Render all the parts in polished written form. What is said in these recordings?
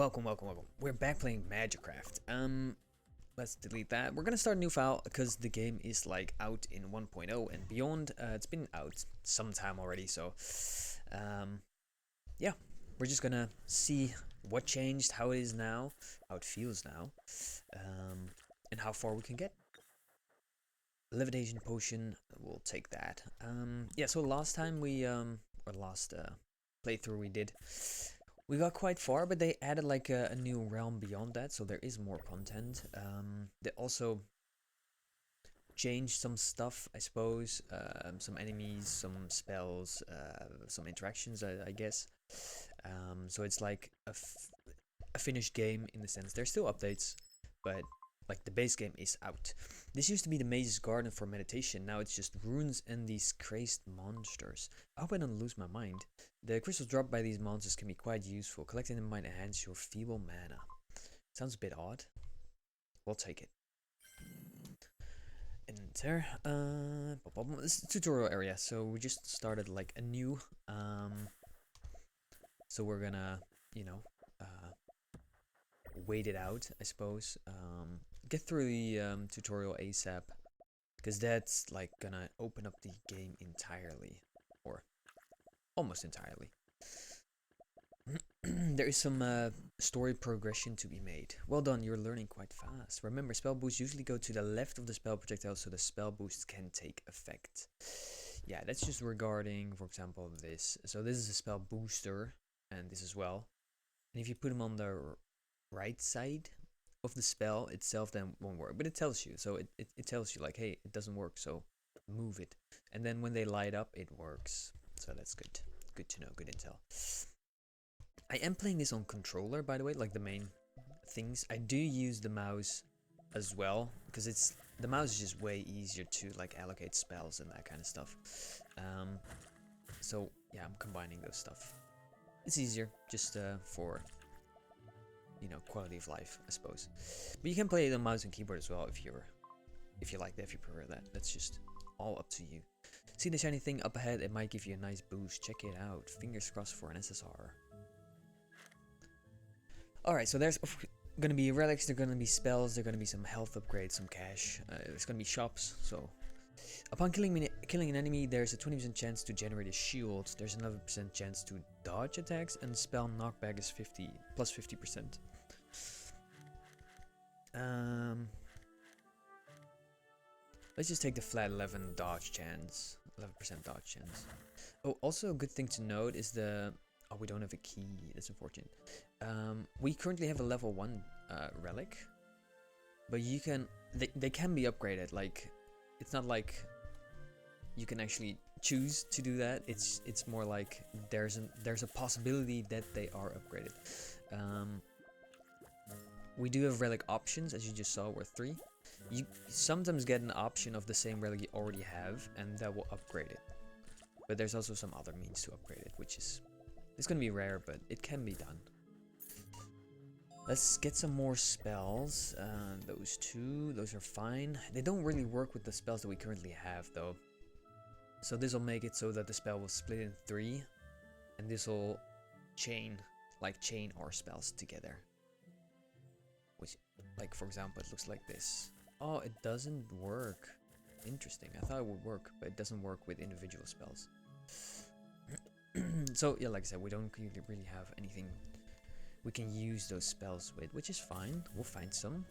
Welcome. We're back playing Magicraft. Let's delete that. We're gonna start a new file because the game is like out in 1.0 and beyond. It's been out some time already, so yeah, we're just gonna see what changed, how it is now, how it feels now, and how far we can get. Levitation potion, we'll take that. Yeah, so last time we or last playthrough we did, we got quite far, but they added like a new realm beyond that, so there is more content. They also changed some stuff, I suppose, some enemies, some spells, some interactions, I guess. So it's like a finished game in the sense. There's still updates, but like the base game is out. This used to be the Mage's Garden for meditation. Now it's just runes and these crazed monsters. I hope I don't lose my mind. The crystals dropped by these monsters can be quite useful. Collecting them might enhance your feeble mana. Sounds a bit odd. We'll take it. Enter. This is the tutorial area, so we just started like a new. So we're gonna, you know, wait it out, I suppose. Get through the tutorial ASAP, because that's like gonna open up the game entirely, or almost entirely. There is some story progression to be made. Well done, you're learning quite fast. Remember, spell boosts usually go to the left of the spell projectile, so the spell boosts can take effect. Yeah, that's just regarding, for example, this. So this is a spell booster, and this as well. And if you put them on the right side of the spell itself, then won't work, but it tells you. So it tells you like, hey, it doesn't work, so move it. And then when they light up, it works. So that's good to know, good intel. I am playing this on controller, by the way, like the main things. I do use the mouse as well, because the mouse is just way easier to like allocate spells and that kind of stuff. So yeah, I'm combining those stuff. It's easier just for, you know, quality of life, I suppose. But you can play it on mouse and keyboard as well if you like that, if you prefer that. That's just all up to you. See the shiny thing up ahead? It might give you a nice boost. Check it out. Fingers crossed for an SSR. Alright, so there's gonna be relics, there's gonna be spells, there's gonna be some health upgrades, some cash. There's gonna be shops, so upon killing an enemy, there's a 20% chance to generate a shield, there's another percent chance to dodge attacks, and spell knockback is plus 50%. Let's just take the flat 11 dodge chance, 11% dodge chance. Oh, also a good thing to note is oh, we don't have a key, that's unfortunate. We currently have a level 1 relic, but they can be upgraded. Like, it's not like you can actually choose to do that. It's more like there's a possibility that they are upgraded. We do have relic options, as you just saw, were 3. You sometimes get an option of the same relic you already have, and that will upgrade it. But there's also some other means to upgrade it, which is it's gonna be rare, but it can be done. Let's get some more spells. Those two, those are fine. They don't really work with the spells that we currently have, though. So this will make it so that the spell will split in 3, and this will chain our spells together. Which, like, for example, it looks like this. Oh, it doesn't work. Interesting. I thought it would work, but it doesn't work with individual spells. So yeah, like I said, we don't really have anything we can use those spells with, which is fine. We'll find some.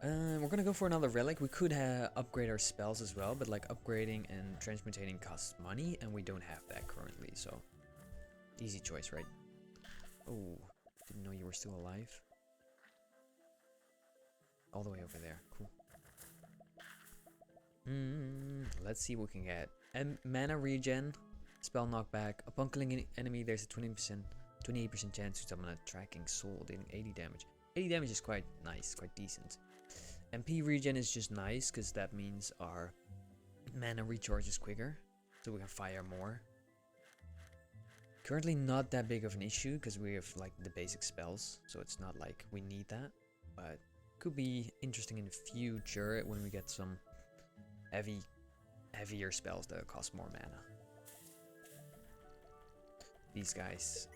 We're gonna go for another relic. We could upgrade our spells as well, but like upgrading and transmutating costs money, and we don't have that currently, so easy choice, right? Oh, didn't know you were still alive. All the way over there, cool. Let's see what we can get. Mana regen, spell knockback. Upon killing an enemy, there's a 28% chance to summon a tracking soul, dealing 80 damage. 80 damage is quite nice, quite decent. MP regen is just nice, because that means our mana recharges quicker, so we can fire more. Currently not that big of an issue, because we have like the basic spells, so it's not like we need that, but could be interesting in the future when we get some heavier spells that cost more mana. These guys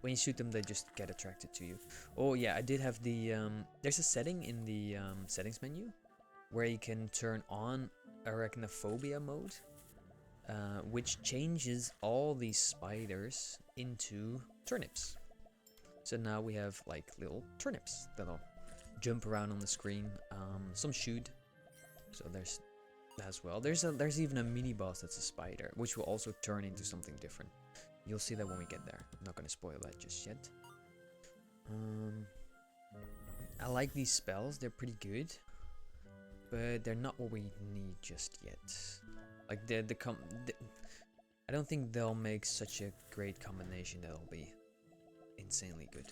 When you shoot them, they just get attracted to you. Oh yeah, I did have the there's a setting in the settings menu where you can turn on arachnophobia mode, which changes all these spiders into turnips. So now we have like little turnips that'll jump around on the screen. Some shoot, so there's that as well. There's even a mini boss that's a spider, which will also turn into something different. You'll see that when we get there. I'm not gonna spoil that just yet. I like these spells, they're pretty good, but they're not what we need just yet. Like I don't think they'll make such a great combination that'll be insanely good.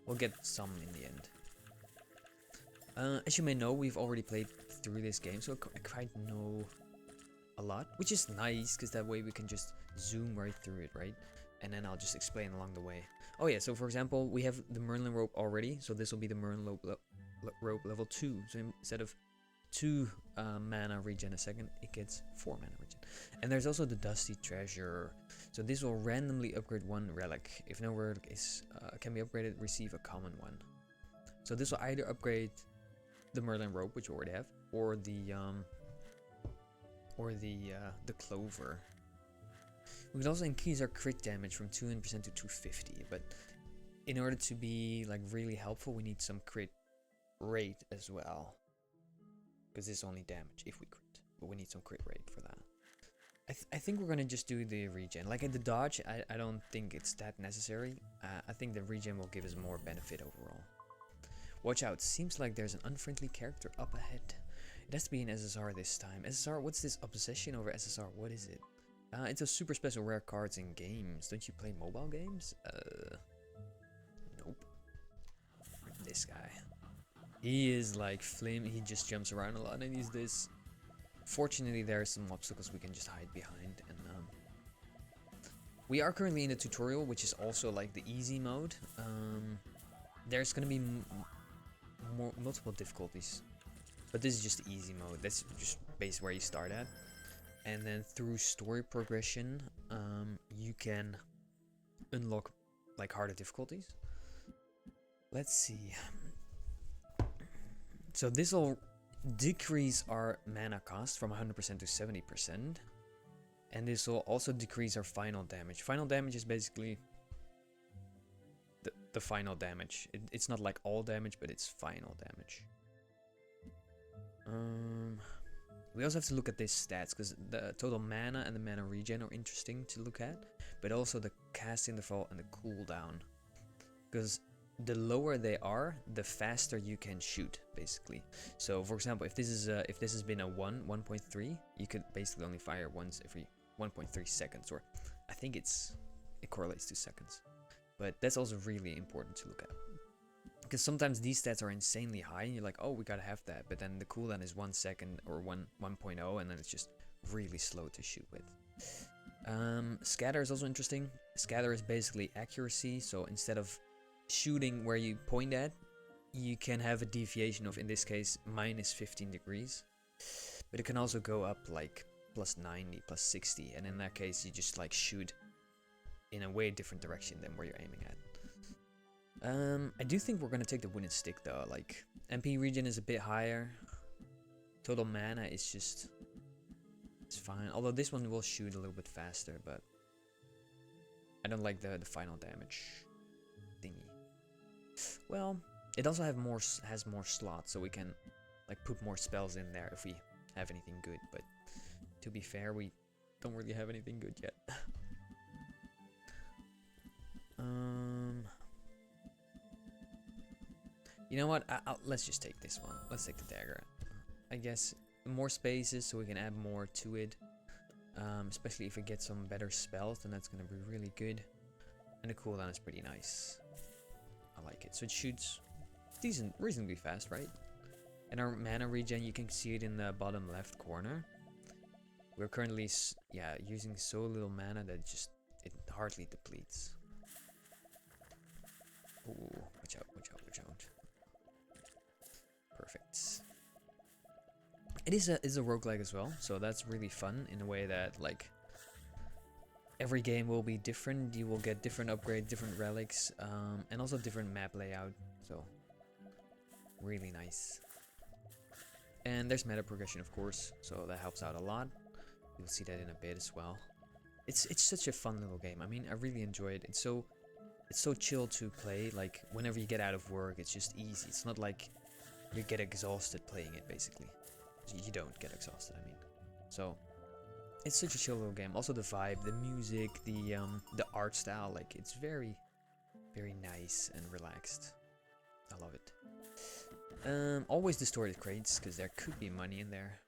We'll get some in the end. As you may know, we've already played through this game, so I quite know a lot, which is nice because that way we can just zoom right through it, right? And then I'll just explain along the way. Oh yeah, so for example, we have the Merlin rope already, so this will be the Merlin rope level 2. So instead of 2 mana regen a second, it gets 4 mana regen. And there's also the Dusty Treasure. So this will randomly upgrade 1 relic. If no relic is can be upgraded, receive a common one. So this will either upgrade the Merlin rope, which we already have, or the clover. We can also increase our crit damage from 200% to 250, but in order to be like really helpful, we need some crit rate as well, because it's only damage if we crit, but we need some crit rate for that. I think we're gonna just do the regen. Like at the dodge, I don't think it's that necessary. I think the regen will give us more benefit overall. Watch out, seems like there's an unfriendly character up ahead. It has to be an SSR this time. SSR, what's this obsession over SSR? What is it? It's a super special rare cards in games. Don't you play mobile games? Nope. This guy. He is like flame. He just jumps around a lot and he's this. Fortunately, there are some obstacles we can just hide behind. And we are currently in the tutorial, which is also like the easy mode. There's gonna be multiple difficulties, but this is just the easy mode. That's just based where you start at. And then through story progression, you can unlock like harder difficulties. Let's see. So this will decrease our mana cost from 100% to 70%. And this will also decrease our final damage. Final damage is basically the final damage. It's not like all damage, but it's final damage. We also have to look at these stats, because the total mana and the mana regen are interesting to look at, but also the casting interval and the cooldown, because the lower they are, the faster you can shoot, basically. So for example, if this has been a 1.3, you could basically only fire once every 1.3 seconds, or I think it correlates to seconds. But that's also really important to look at, because sometimes these stats are insanely high and you're like, oh, we gotta have that, but then the cooldown is 1 second or 1.0, and then it's just really slow to shoot with. Scatter is also interesting. Scatter is basically accuracy, so instead of shooting where you point at, you can have a deviation of, in this case, minus 15 degrees, but it can also go up like plus 90, plus 60, and in that case you just like shoot in a way different direction than where you're aiming at. I do think we're gonna take the wooden stick though. Like, MP regen is a bit higher. Total mana is just, it's fine. Although this one will shoot a little bit faster, but I don't like the final damage thingy. Well, it also has more slots, so we can like put more spells in there if we have anything good. But to be fair, we don't really have anything good yet. You know what? Let's just take this one. Let's take the dagger. I guess more spaces so we can add more to it. Especially if we get some better spells, then that's gonna be really good. And the cooldown is pretty nice. I like it. So it shoots reasonably fast, right? And our mana regen, you can see it in the bottom left corner. We're currently, using so little mana that it hardly depletes. Ooh, watch out, watch out, watch out. Perfect. It is a roguelike as well, so that's really fun in a way that, like, every game will be different. You will get different upgrades, different relics, and also different map layout. So really nice. And there's meta progression, of course, so that helps out a lot. You'll see that in a bit as well. It's such a fun little game. I mean, I really enjoy it. It's so chill to play. Like whenever you get out of work, it's just easy. It's not like you get exhausted playing it. Basically, you don't get exhausted. I mean, so it's such a chill little game. Also the vibe, the music, the art style. Like it's very, very nice and relaxed. I love it. Always the storage crates, because there could be money in there.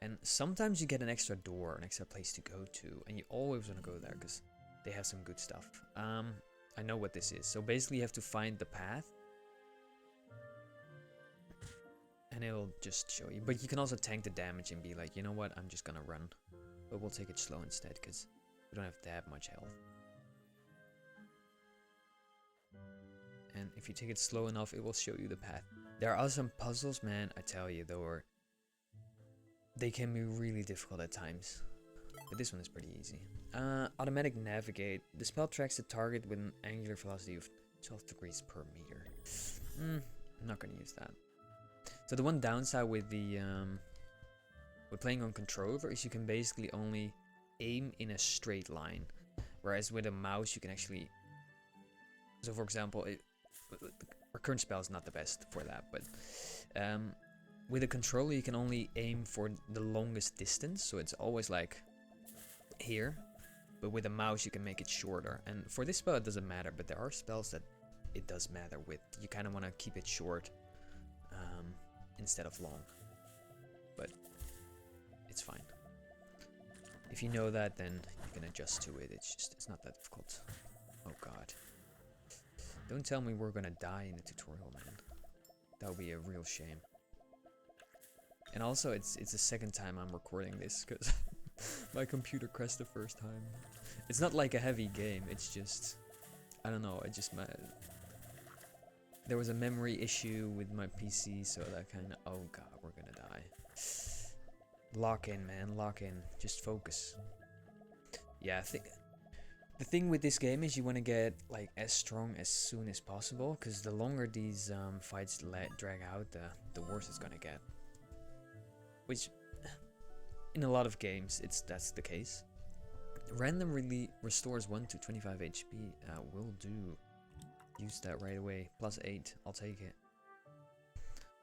And sometimes you get an extra door, an extra place to go to, and you always want to go there, because they have some good stuff. I know what this is. So basically you have to find the path. And it'll just show you. But you can also tank the damage and be like, you know what, I'm just gonna run. But we'll take it slow instead, because we don't have that much health. And if you take it slow enough, it will show you the path. There are some puzzles, man, I tell you, though, they can be really difficult at times. But this one is pretty easy. Automatic navigate. The spell tracks the target with an angular velocity of 12 degrees per meter. I'm not gonna use that. So the one downside with the with playing on controller is you can basically only aim in a straight line, whereas with a mouse you can actually. So for example, our current spell is not the best for that, but with a controller you can only aim for the longest distance, so it's always like here. But with a mouse you can make it shorter, and for this spell it doesn't matter. But there are spells that it does matter with. You kind of want to keep it short. Instead of long, but it's fine. If you know that, then you can adjust to it. It's not that difficult. Oh god, don't tell me we're gonna die in the tutorial, man. That would be a real shame. And also it's the second time I'm recording this, because my computer crashed the first time. It's not like a heavy game, it's just, I don't know, there was a memory issue with my PC, so that kind of... Oh god, we're gonna die. Lock in, man, lock in. Just focus. Yeah, I think... The thing with this game is you want to get like as strong as soon as possible, because the longer these fights drag out, the worse it's gonna get. Which, in a lot of games, that's the case. Randomly restores 1 to 25 HP. Will do. Use that right away. +8, I'll take it.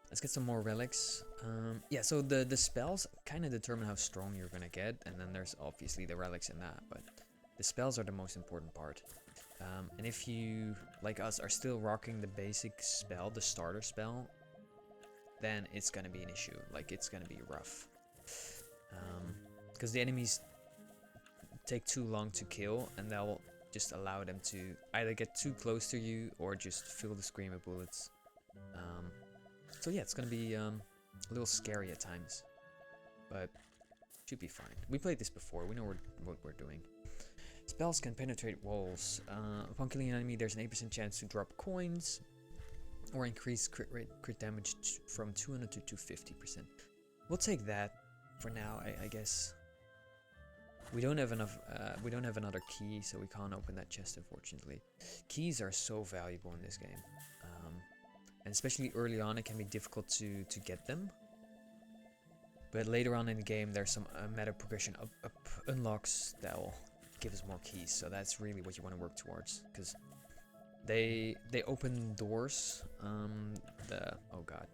Let's get some more relics. Yeah, so the spells kind of determine how strong you're gonna get, and then there's obviously the relics in that, but the spells are the most important part. And if you, like us, are still rocking the basic spell, the starter spell, then it's gonna be an issue. Like, it's gonna be rough. Because the enemies take too long to kill, and they'll just allow them to either get too close to you or just fill the screen with bullets. So yeah, it's gonna be a little scary at times, but should be fine. We played this before, we know what we're doing. Spells can penetrate walls. Upon killing an enemy, there's an 8% chance to drop coins or increase crit damage from 200 to 250%. We'll take that for now, I guess. We don't have enough. We don't have another key, so we can't open that chest, unfortunately. Keys are so valuable in this game, and especially early on, it can be difficult to get them. But later on in the game, there's some meta progression up unlocks that will give us more keys. So that's really what you want to work towards, because they open doors. Oh god.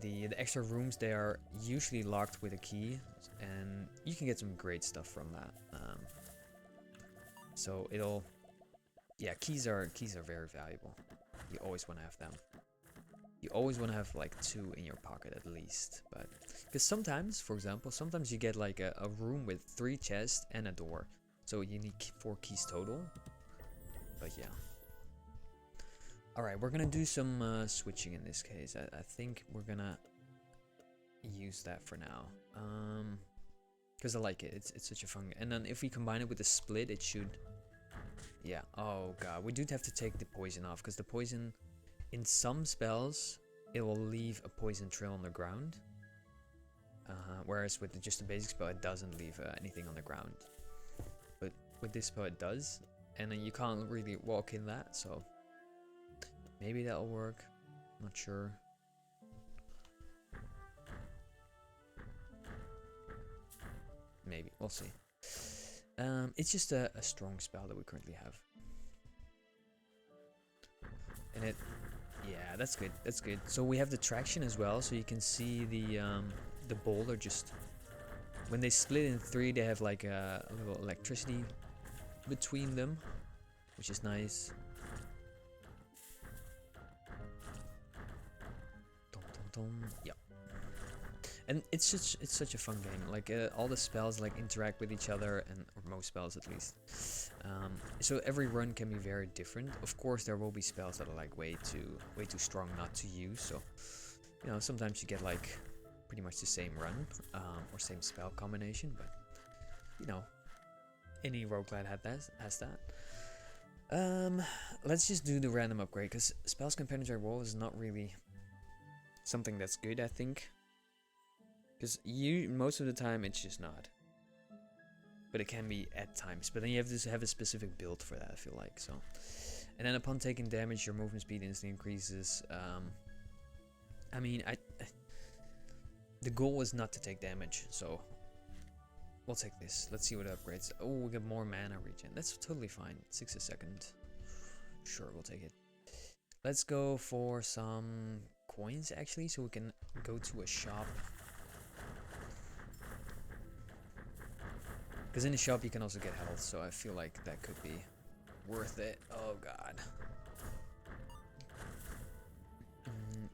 The extra rooms, they are usually locked with a key, and you can get some great stuff from that. So it'll, yeah, keys are very valuable. You always want to have them. You always want to have like 2 in your pocket at least, but because sometimes, for example, sometimes you get like a room with 3 chests and a door, so you need 4 keys total. But yeah. Alright, we're gonna do some switching in this case. I think we're gonna use that for now. Because I like it. It's such a fun... And then if we combine it with the split, it should... Yeah, oh god. We do have to take the poison off, because the poison... In some spells, it will leave a poison trail on the ground. Whereas with just a basic spell, it doesn't leave anything on the ground. But with this spell it does, and then you can't really walk in that, so maybe that'll work. Not sure. Maybe, we'll see. It's just a strong spell that we currently have. And it, yeah, that's good, that's good. So we have the traction as well, so you can see the boulder just, when they split in three, they have like a little electricity between them, which is nice. Dum, dum, dum. Yeah. And it's such a fun game. Like all the spells like interact with each other, and or most spells at least. So every run can be very different. Of course, there will be spells that are like way too strong not to use. So you know, sometimes you get like pretty much the same run or same spell combination. But you know, any roguelite has that. Let's just do the random upgrade, because spells can penetrate walls is not really something that's good, I think. Because most of the time it's just not. But it can be at times. But then you have to have a specific build for that, I feel like. So, and then upon taking damage, your movement speed instantly increases. I mean, the goal was not to take damage, so we'll take this. Let's see what it upgrades. Oh, we get more mana regen. That's totally fine. 6 a second. Sure, we'll take it. Let's go for some coins, actually, so we can go to a shop. Because in the shop you can also get health, so I feel like that could be worth it. Oh god.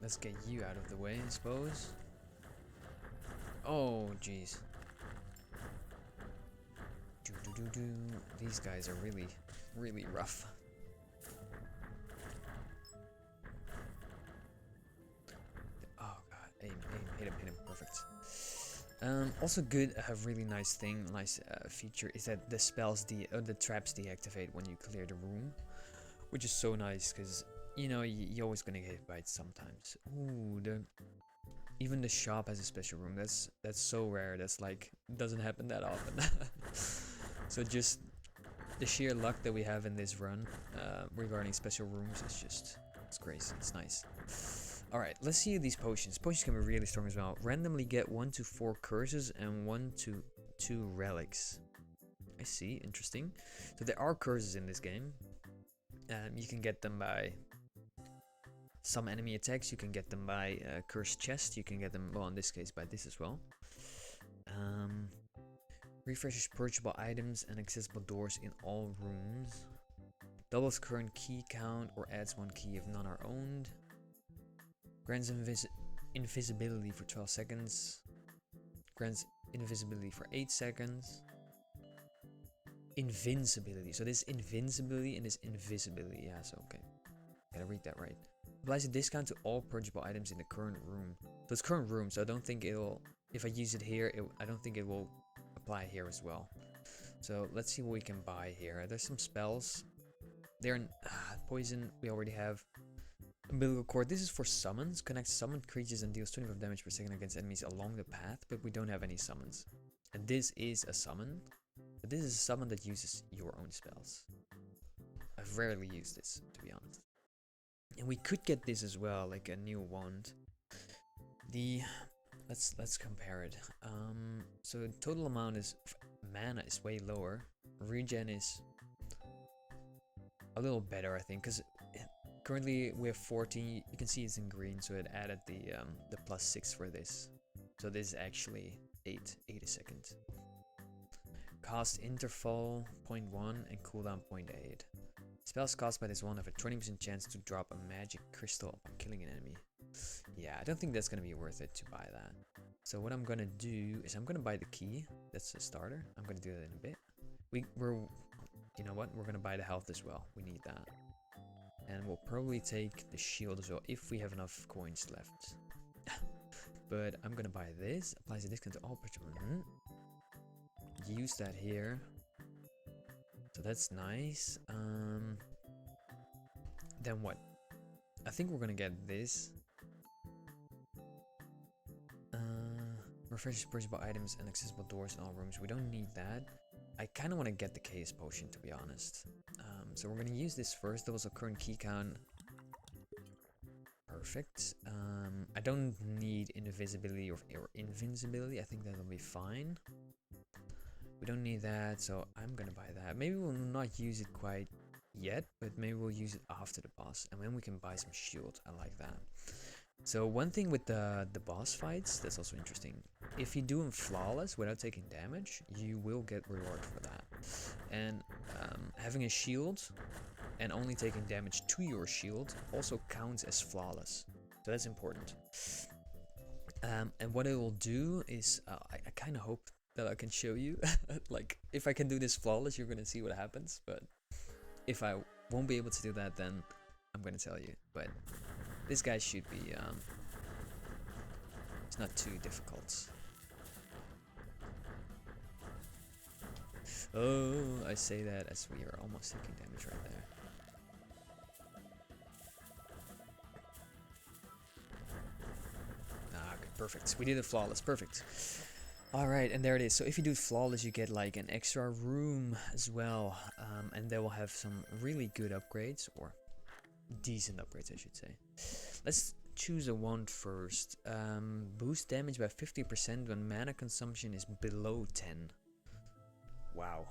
Let's get you out of the way, I suppose. Oh jeez. These guys are really rough. Oh god, aim, hit him, perfect. Also good, a really nice thing, nice feature is that the spells, the traps deactivate when you clear the room, which is so nice, because you know you're always gonna get hit by it sometimes. Ooh, even the shop has a special room. That's so rare. That's like doesn't happen that often. So just the sheer luck that we have in this run regarding special rooms is just, it's crazy. It's nice. Alright, let's see these potions. Potions can be really strong as well. Randomly get 1 to 4 curses and 1 to 2 relics. I see, interesting. So there are curses in this game. You can get them by some enemy attacks. You can get them by cursed chest. You can get them, well in this case, by this as well. Refreshes purchasable items and accessible doors in all rooms. Doubles current key count or adds 1 key if none are owned. Grants invisibility for 12 seconds. Grants invisibility for 8 seconds. Invincibility. So this invincibility and this invisibility. Yeah, so okay. Gotta read that right. Applies a discount to all purchasable items in the current room. So it's current room, so I don't think it'll... If I use it here, I don't think it will apply here as well. So let's see what we can buy here. There's some spells. They're in... poison, we already have. Umbilical cord, this is for summons. Connects summoned creatures and deals 25 damage per second against enemies along the path, but we don't have any summons. And this is a summon, but this is a summon that uses your own spells. I've rarely used this, to be honest. And we could get this as well, like a new wand. Let's compare it. So total amount is mana is way lower. Regen is a little better, I think, because currently we have 14. You can see it's in green, so it added the +6 for this. So this is actually 8 a second. Cast interval 0.1 and cooldown 0.8. Spells cast by this one have a 20% chance to drop a magic crystal upon killing an enemy. Yeah, I don't think that's gonna be worth it to buy that. So what I'm gonna do is I'm gonna buy the key. That's a starter. I'm gonna do that in a bit. We're you know what? We're gonna buy the health as well. We need that. And we'll probably take the shield as well if we have enough coins left. But I'm gonna buy this. Applies a discount to all purchases. Use that here. So that's nice. Then what? I think we're gonna get this. Refreshes purchasable items and accessible doors in all rooms. We don't need that. I kind of want to get the Chaos Potion, to be honest. So we're going to use this first. There was a current key count. Perfect. I don't need invisibility or invincibility. I think that'll be fine. We don't need that, so I'm gonna buy that. Maybe we'll not use it quite yet, but maybe we'll use it after the boss, and then we can buy some shield. I like that. So one thing with the boss fights that's also interesting, if you do them flawless without taking damage, you will get reward for that. And having a shield and only taking damage to your shield also counts as flawless, so that's important. And what it will do is, I kind of hope that I can show you, like, if I can do this flawless, you're gonna see what happens, but if I won't be able to do that, then I'm gonna tell you. But this guy should be, it's not too difficult. Oh, I say that as we are almost taking damage right there. Ah, okay, perfect. We did it flawless, perfect. Alright, and there it is. So if you do it flawless, you get like an extra room as well. And they will have some really good upgrades, or decent upgrades, I should say. Let's choose a wand first. Boost damage by 50% when mana consumption is below 10. Wow,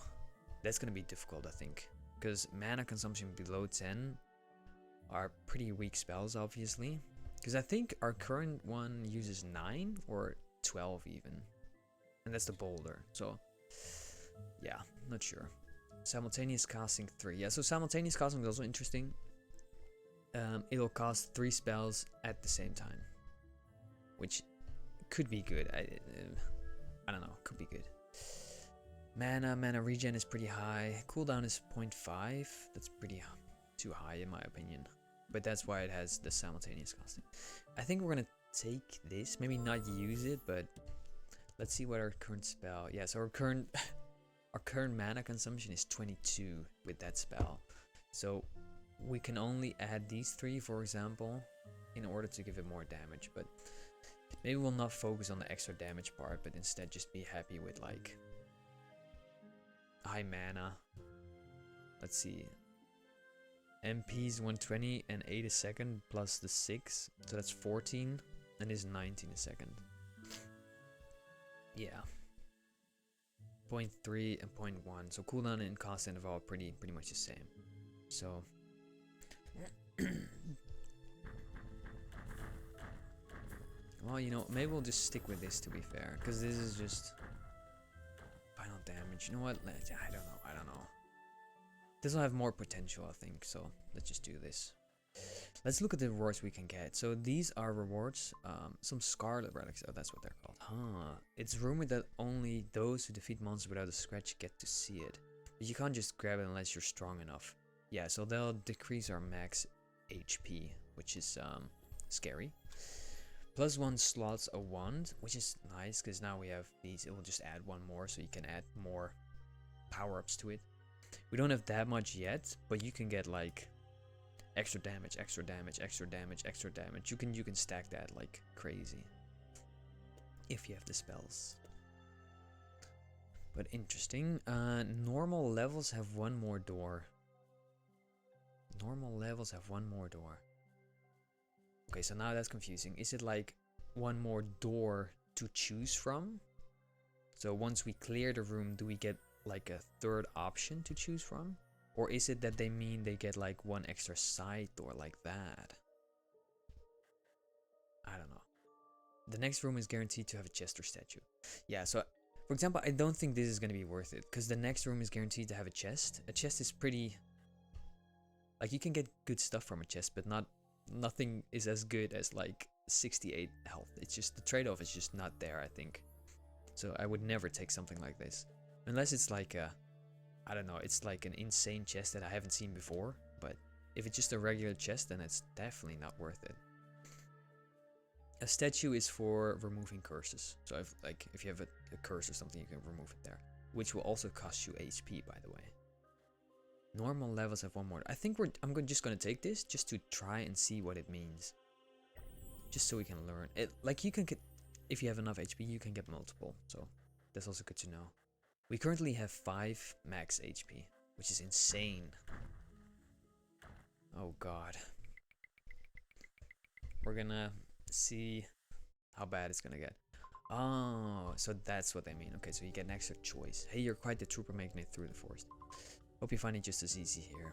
that's gonna be difficult, I think. Because mana consumption below 10 are pretty weak spells, obviously. Because I think our current one uses 9 or 12 even. And that's the boulder, so yeah, not sure. Simultaneous casting 3. Yeah, so simultaneous casting is also interesting. It'll cast 3 spells at the same time, which could be good. I don't know, could be good. Mana regen is pretty high. Cooldown is 0.5. That's pretty too high in my opinion. But that's why it has the simultaneous casting. I think we're gonna take this, maybe not use it, but let's see what our current spell. Yeah, so our current mana consumption is 22 with that spell. So we can only add these 3, for example, in order to give it more damage. But maybe we'll not focus on the extra damage part, but instead just be happy with like high mana. Let's see. MP's 120 and 8 a second plus the 6, so that's 14, and is 19 a second. Yeah. 0.3 and 0.1. So cooldown and cost interval are pretty much the same. So well, you know, maybe we'll just stick with this, to be fair, because this is just final damage. You know what? I don't know. This will have more potential, I think, so let's just do this. Let's look at the rewards we can get. So these are rewards, some Scarlet Relics, oh, that's what they're called. Huh. It's rumored that only those who defeat monsters without a scratch get to see it. But you can't just grab it unless you're strong enough. Yeah, so they'll decrease our max HP, which is scary. +1 slots a wand, which is nice, because now we have these. It will just add 1 more, so you can add more power-ups to it. We don't have that much yet, but you can get like extra damage, extra damage, extra damage, extra damage. You can stack that like crazy if you have the spells. But interesting. Normal levels have 1 more door. Normal levels have 1 more door. Okay, so now that's confusing. Is it like 1 more door to choose from? So once we clear the room, do we get like a 3rd option to choose from? Or is it that they mean they get like 1 extra side door like that? I don't know. The next room is guaranteed to have a chest or statue. Yeah, so for example, I don't think this is going to be worth it, because the next room is guaranteed to have a chest. A chest is pretty... like, you can get good stuff from a chest, but nothing is as good as like 68 health. It's just, the trade-off is just not there, I think. So I would never take something like this. Unless it's like a, I don't know, it's like an insane chest that I haven't seen before. But if it's just a regular chest, then it's definitely not worth it. A statue is for removing curses. So if you have a curse or something, you can remove it there. Which will also cost you HP, by the way. Normal levels have 1 more. I think I'm just gonna take this just to try and see what it means. Just so we can learn. Like, you can get, if you have enough HP, you can get multiple. So that's also good to know. We currently have 5 max HP, which is insane. Oh god. We're gonna see how bad it's gonna get. Oh, so that's what they mean. Okay, so you get an extra choice. Hey, you're quite the trooper making it through the forest. Hope you find it just as easy here.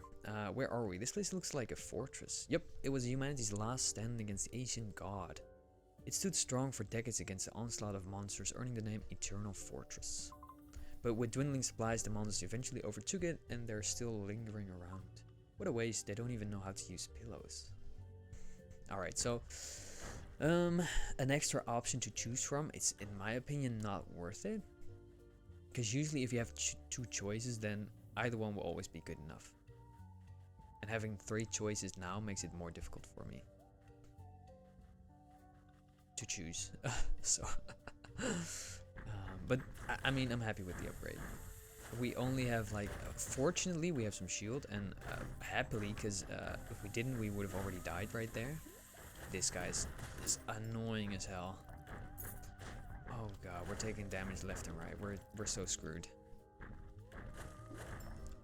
Where are we? This place looks like a fortress. Yep, it was humanity's last stand against the ancient god. It stood strong for decades against the onslaught of monsters, earning the name Eternal Fortress. But with dwindling supplies, the monsters eventually overtook it, and they're still lingering around. What a waste, they don't even know how to use pillows. Alright, so an extra option to choose from, it's in my opinion not worth it. Because usually if you have 2 choices, then either one will always be good enough. And having 3 choices now makes it more difficult for me to choose. So, but I mean, I'm happy with the upgrade. We only have like, fortunately we have some shield, and happily, because if we didn't, we would have already died right there. This guy's is annoying as hell. Oh god, we're taking damage left and right. We're so screwed.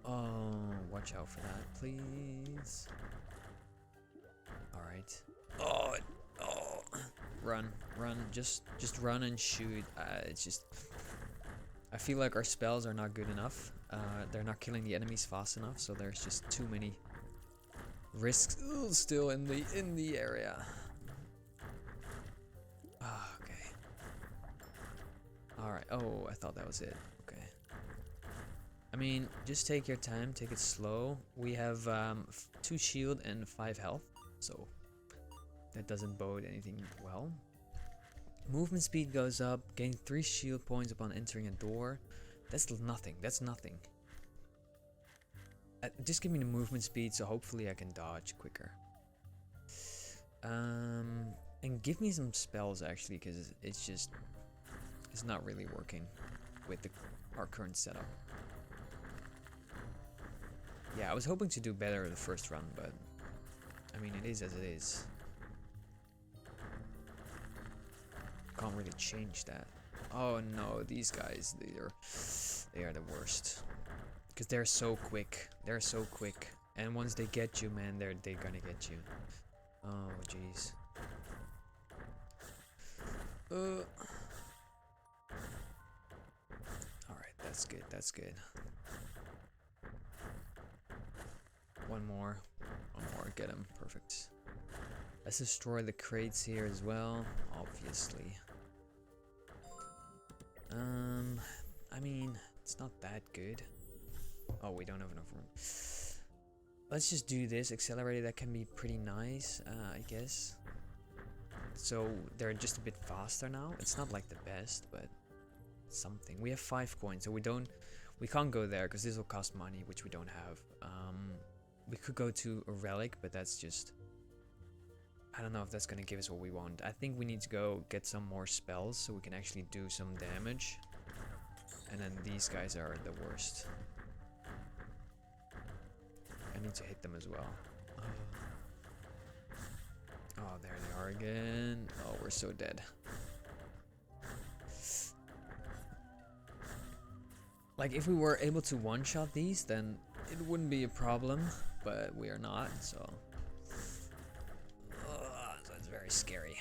Oh, watch out for that, please. Alright. Oh, run, just run and shoot. It's just, I feel like our spells are not good enough. They're not killing the enemies fast enough, so there's just too many risks still in the area. Okay. Alright. Oh, I thought that was it. Okay. I mean, just take your time, take it slow. We have 2 shield and 5 health, so that doesn't bode anything well. Movement speed goes up, gain 3 shield points upon entering a door. That's nothing, that's nothing. Just give me the movement speed, so hopefully I can dodge quicker. And give me some spells actually, because it's not really working with our current setup. Yeah, I was hoping to do better the first run, but I mean, it is as it is. Can't really change that. Oh no, these guys, they are the worst. Because they're so quick. They're so quick. And once they get you, man, they're gonna get you. Oh jeez. Alright, that's good, that's good. One more, get him, perfect. Let's destroy the crates here as well, obviously. I mean, it's not that good. Oh, we don't have enough room. Let's just do this. Accelerated, that can be pretty nice, I guess. So they're just a bit faster now. It's not like the best, but something. We have 5 coins, so we can't go there because this will cost money, which we don't have. We could go to a relic, but that's just, I don't know if that's gonna give us what we want. I think we need to go get some more spells so we can actually do some damage. And then these guys are the worst. I need to hit them as well. Oh, there they are again. Oh, we're so dead. Like, if we were able to one-shot these, then it wouldn't be a problem, but we are not, so... so it's very scary.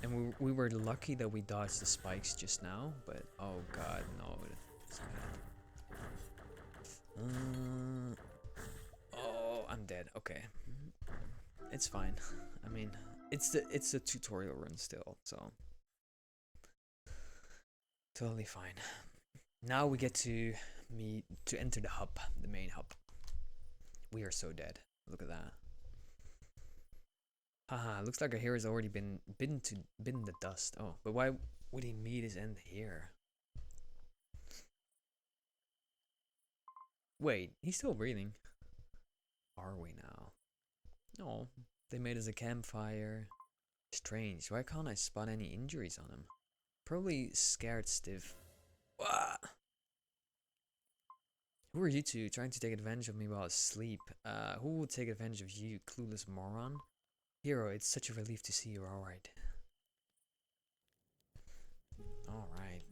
And we were lucky that we dodged the spikes just now, but oh god, no. It's bad. Oh, I'm dead. Okay. It's fine. I mean, it's a tutorial run still, so... Totally fine. Now we get to enter the hub, the main hub. We are so dead. Look at that. Haha, looks like our hero's already been bitten the dust. Oh, but why would he meet his end here? Wait, he's still breathing. Are we now? No, they made us a campfire. Strange, why can't I spot any injuries on him? Probably scared stiff. Wah! Who are you two trying to take advantage of me while asleep? Who will take advantage of you, clueless moron? Hero, it's such a relief to see you're alright. Alright.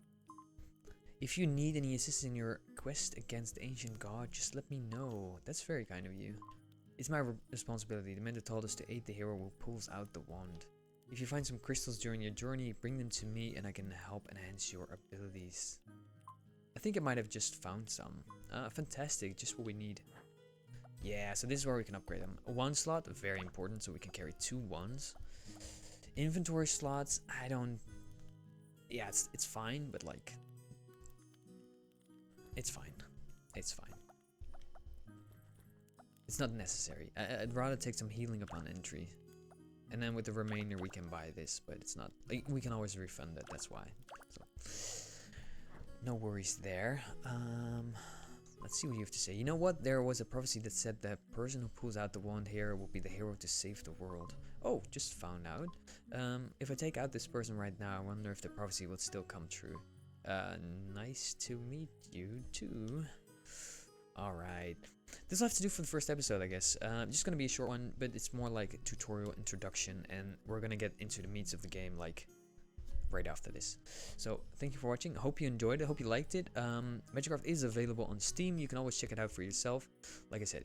If you need any assistance in your quest against the ancient god, just let me know. That's very kind of you. It's my responsibility. The mentor told us to aid the hero who pulls out the wand. If you find some crystals during your journey, bring them to me and I can help enhance your abilities. I think I might have just found some. Fantastic, just what we need. Yeah, so this is where we can upgrade them. A 1 slot, very important, so we can carry 2 1s. Inventory slots, I don't... Yeah, it's fine, but like... It's fine. It's fine. It's not necessary. I'd rather take some healing upon entry. And then with the remainder we can buy this, but it's not... Like, we can always refund it, that's why. So, no worries there. Let's see what you have to say. You know what? There was a prophecy that said the person who pulls out the wand here will be the hero to save the world. Oh, just found out. If I take out this person right now, I wonder if the prophecy will still come true. Nice to meet you too. Alright. This will have to do for the first episode, I guess. Just gonna be a short one, but it's more like a tutorial introduction, and we're gonna get into the meats of the game, like, right after this. So, thank you for watching. I hope you enjoyed it. I hope you liked it. Magicraft is available on Steam. You can always check it out for yourself. Like I said,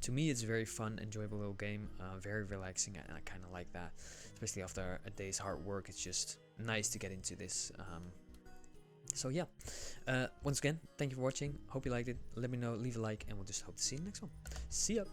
to me, it's a very fun, enjoyable little game. Very relaxing, and I kind of like that. Especially after a day's hard work, it's just nice to get into this. So yeah, once again, thank you for watching. Hope you liked it. Let me know, leave a like, and we'll just hope to see you in the next one. See ya!